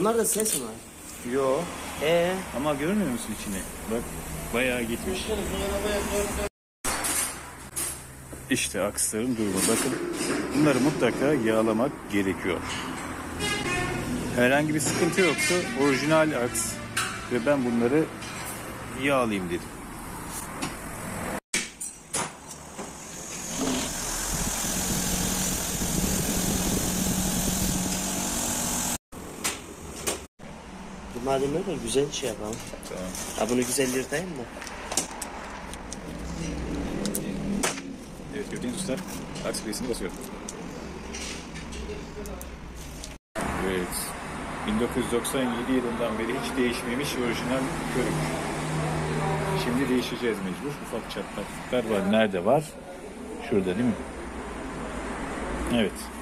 Bunlarda ses mi var? Yo. Ama görmüyor musun içini? Bak bayağı gitmiş. İşte aksların durumu. Bakın bunları mutlaka yağlamak gerekiyor. Herhangi bir sıkıntı yoksa orijinal aks ve ben bunları yağlayayım dedim. Madem öyle güzel şey yapalım. Tamam. Ha bunu güzel yırtayım mı? Evet gördüğünüz usta aks kulesini basıyor. Evet. 1997 yılından beri hiç değişmemiş orijinal körük. Şimdi değişeceğiz mecbur. Ufak çatlaklar var. Nerede var? Şurada değil mi? Evet.